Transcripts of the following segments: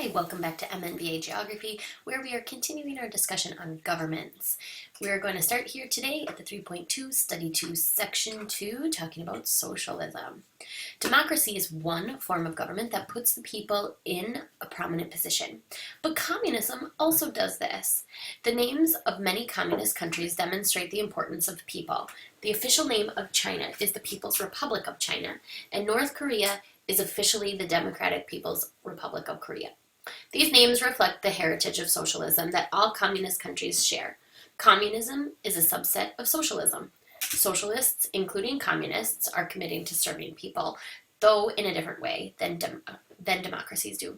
Hi, welcome back to MNBA Geography, where we are continuing our discussion on governments. We are going to start here today at the 3.2, Study 2, Section 2, talking about socialism. Democracy is one form of government that puts the people in a prominent position. But communism also does this. The names of many communist countries demonstrate the importance of the people. The official name of China is the People's Republic of China, and North Korea is officially the Democratic People's Republic of Korea. These names reflect the heritage of socialism that all communist countries share. Communism is a subset of socialism. Socialists, including communists, are committing to serving people, though in a different way than democracies do.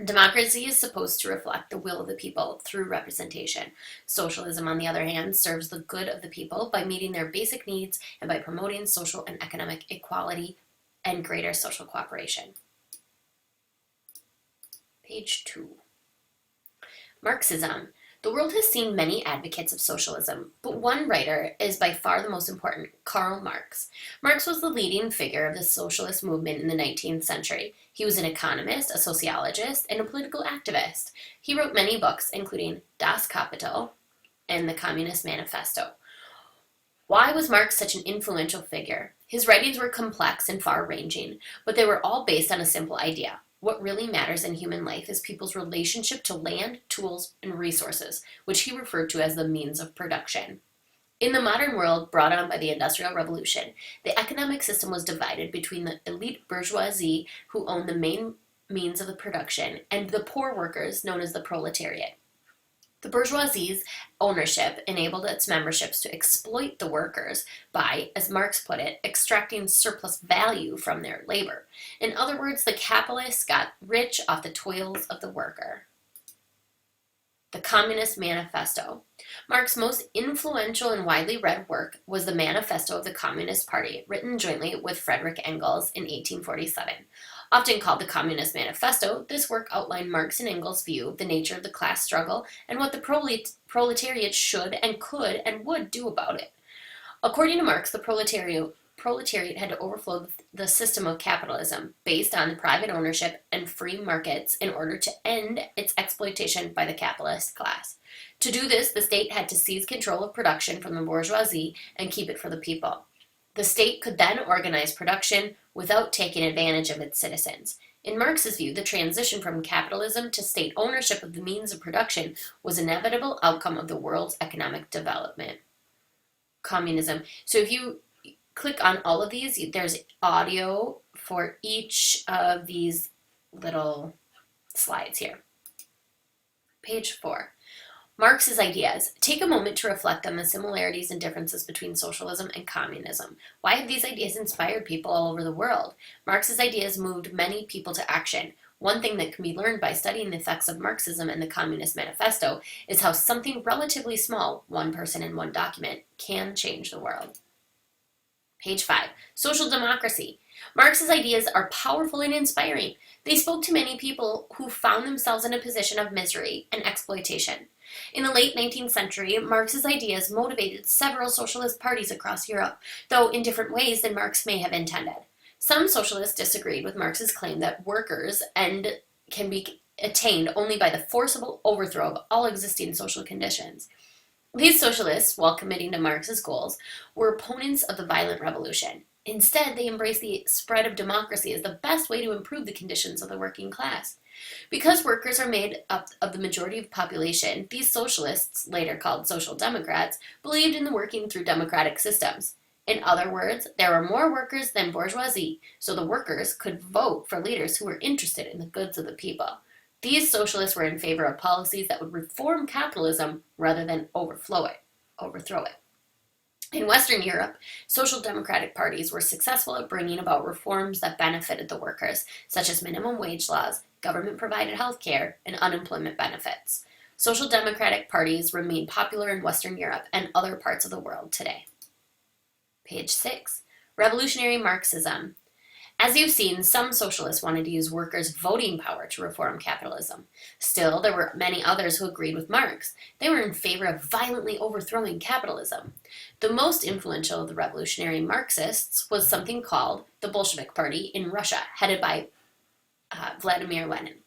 Democracy is supposed to reflect the will of the people through representation. Socialism, on the other hand, serves the good of the people by meeting their basic needs and by promoting social and economic equality and greater social cooperation. Page 2. Marxism. The world has seen many advocates of socialism, but one writer is by far the most important, Karl Marx. Marx was the leading figure of the socialist movement in the 19th century. He was an economist, a sociologist, and a political activist. He wrote many books, including Das Kapital and the Communist Manifesto. Why was Marx such an influential figure? His writings were complex and far-ranging, but they were all based on a simple idea. What really matters in human life is people's relationship to land, tools, and resources, which he referred to as the means of production. In the modern world brought on by the Industrial Revolution, the economic system was divided between the elite bourgeoisie, who owned the main means of the production, and the poor workers, known as the proletariat. The bourgeoisie's ownership enabled its memberships to exploit the workers by, as Marx put it, extracting surplus value from their labor. In other words, the capitalists got rich off the toils of the worker. The Communist Manifesto. Marx's most influential and widely read work was the Manifesto of the Communist Party, written jointly with Friedrich Engels in 1847. Often called the Communist Manifesto, this work outlined Marx and Engels' view of the nature of the class struggle and what the proletariat should and could and would do about it. According to Marx, the proletariat had to overthrow the system of capitalism based on private ownership and free markets in order to end its exploitation by the capitalist class. To do this, the state had to seize control of production from the bourgeoisie and keep it for the people. The state could then organize production without taking advantage of its citizens. In Marx's view, the transition from capitalism to state ownership of the means of production was an inevitable outcome of the world's economic development. Communism. So if you click on all of these, there's audio for each of these little slides here. Page 4. Marx's ideas. Take a moment to reflect on the similarities and differences between socialism and communism. Why have these ideas inspired people all over the world? Marx's ideas moved many people to action. One thing that can be learned by studying the effects of Marxism and the Communist Manifesto is how something relatively small, one person in one document, can change the world. Page 5. Social democracy. Marx's ideas are powerful and inspiring. They spoke to many people who found themselves in a position of misery and exploitation. In the late 19th century, Marx's ideas motivated several socialist parties across Europe, though in different ways than Marx may have intended. Some socialists disagreed with Marx's claim that workers' end can be attained only by the forcible overthrow of all existing social conditions. These socialists, while committing to Marx's goals, were opponents of the violent revolution. Instead, they embraced the spread of democracy as the best way to improve the conditions of the working class. Because workers are made up of the majority of the population, these socialists, later called social democrats, believed in the working through democratic systems. In other words, there were more workers than bourgeoisie, so the workers could vote for leaders who were interested in the goods of the people. These socialists were in favor of policies that would reform capitalism rather than overthrow it. In Western Europe, social democratic parties were successful at bringing about reforms that benefited the workers, such as minimum wage laws, government-provided health care, and unemployment benefits. Social democratic parties remain popular in Western Europe and other parts of the world today. Page 6. Revolutionary Marxism. As you've seen, some socialists wanted to use workers' voting power to reform capitalism. Still, there were many others who agreed with Marx. They were in favor of violently overthrowing capitalism. The most influential of the revolutionary Marxists was something called the Bolshevik Party in Russia, headed by Vladimir Lenin.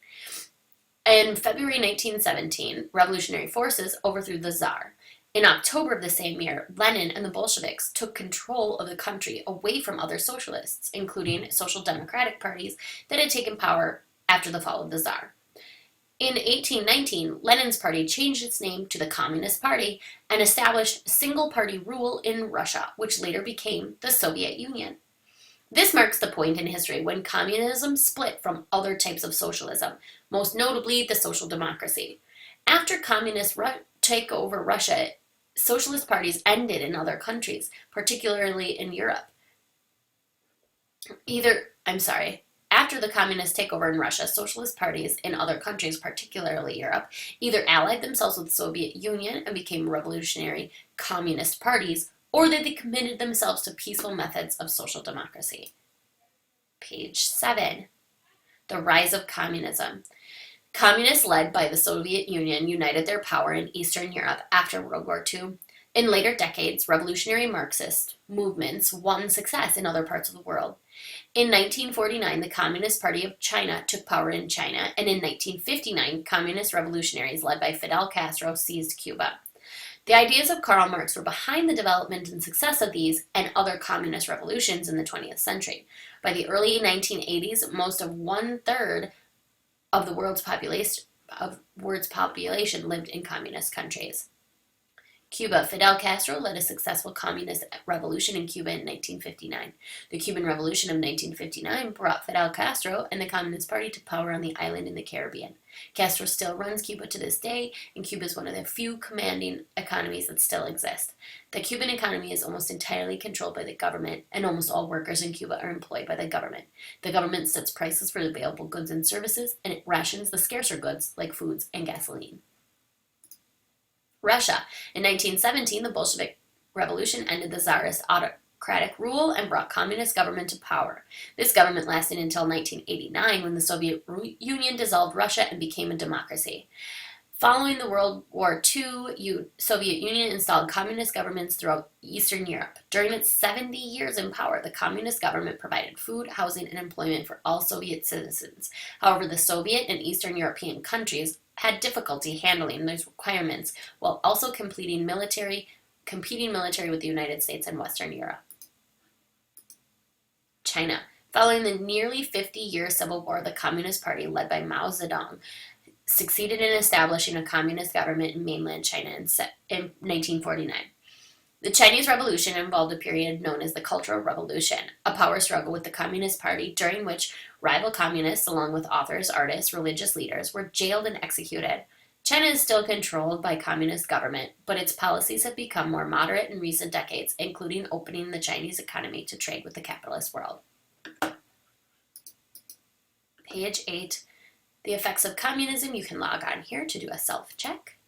In February 1917, revolutionary forces overthrew the Tsar. In October of the same year, Lenin and the Bolsheviks took control of the country away from other socialists, including social democratic parties that had taken power after the fall of the Tsar. In 1819, Lenin's party changed its name to the Communist Party and established single-party rule in Russia, which later became the Soviet Union. This marks the point in history when communism split from other types of socialism, most notably the social democracy. After communists take over Russia, socialist parties ended in other countries, particularly in Europe. After the communist takeover in Russia, socialist parties in other countries, particularly Europe, either allied themselves with the Soviet Union and became revolutionary communist parties, or they committed themselves to peaceful methods of social democracy. Page 7. The rise of communism. Communists led by the Soviet Union united their power in Eastern Europe after World War II. In later decades, revolutionary Marxist movements won success in other parts of the world. In 1949, the Communist Party of China took power in China, and in 1959, communist revolutionaries led by Fidel Castro seized Cuba. The ideas of Karl Marx were behind the development and success of these and other communist revolutions in the 20th century. By the early 1980s, most of one-third of the world's population lived in communist countries. Cuba. Fidel Castro led a successful communist revolution in Cuba in 1959. The Cuban Revolution of 1959 brought Fidel Castro and the Communist Party to power on the island in the Caribbean. Castro still runs Cuba to this day, and Cuba is one of the few commanding economies that still exist. The Cuban economy is almost entirely controlled by the government, and almost all workers in Cuba are employed by the government. The government sets prices for the available goods and services, and it rations the scarcer goods like foods and gasoline. Russia. In 1917, the Bolshevik Revolution ended the Tsarist autocratic rule and brought communist government to power. This government lasted until 1989, when the Soviet Union dissolved Russia and became a democracy. Following the World War II, Soviet Union installed communist governments throughout Eastern Europe. During its 70 years in power, the communist government provided food, housing, and employment for all Soviet citizens. However, the Soviet and Eastern European countries had difficulty handling those requirements while also competing military with the United States and Western Europe. China. Following the nearly 50-year civil war, the Communist Party, led by Mao Zedong, succeeded in establishing a communist government in mainland China in 1949. The Chinese Revolution involved a period known as the Cultural Revolution, a power struggle with the Communist Party during which rival communists, along with authors, artists, religious leaders, were jailed and executed. China is still controlled by communist government, but its policies have become more moderate in recent decades, including opening the Chinese economy to trade with the capitalist world. Page 8. The effects of communism. You can log on here to do a self-check.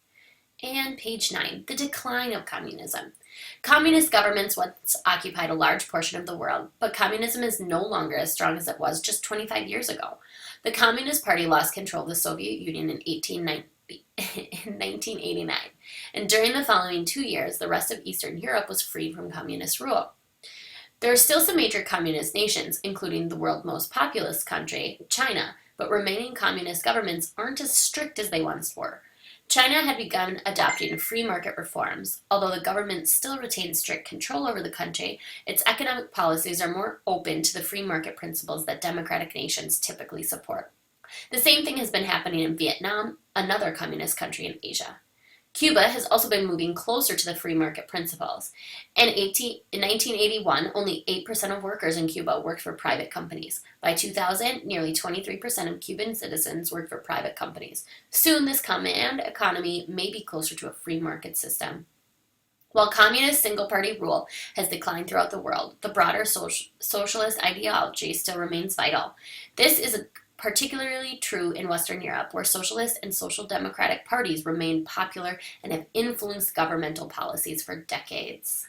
And page 9. The decline of communism. Communist governments once occupied a large portion of the world, but communism is no longer as strong as it was just 25 years ago. The Communist Party lost control of the Soviet Union in 1989, and during the following 2 years, the rest of Eastern Europe was freed from communist rule. There are still some major communist nations, including the world's most populous country, China, but remaining communist governments aren't as strict as they once were. China had begun adopting free market reforms. Although the government still retains strict control over the country, its economic policies are more open to the free market principles that democratic nations typically support. The same thing has been happening in Vietnam, another communist country in Asia. Cuba has also been moving closer to the free market principles. In 1981, only 8% of workers in Cuba worked for private companies. By 2000, nearly 23% of Cuban citizens worked for private companies. Soon, this command economy may be closer to a free market system. While communist single-party rule has declined throughout the world, the broader socialist ideology still remains vital. This is particularly true in Western Europe, where socialist and social democratic parties remain popular and have influenced governmental policies for decades.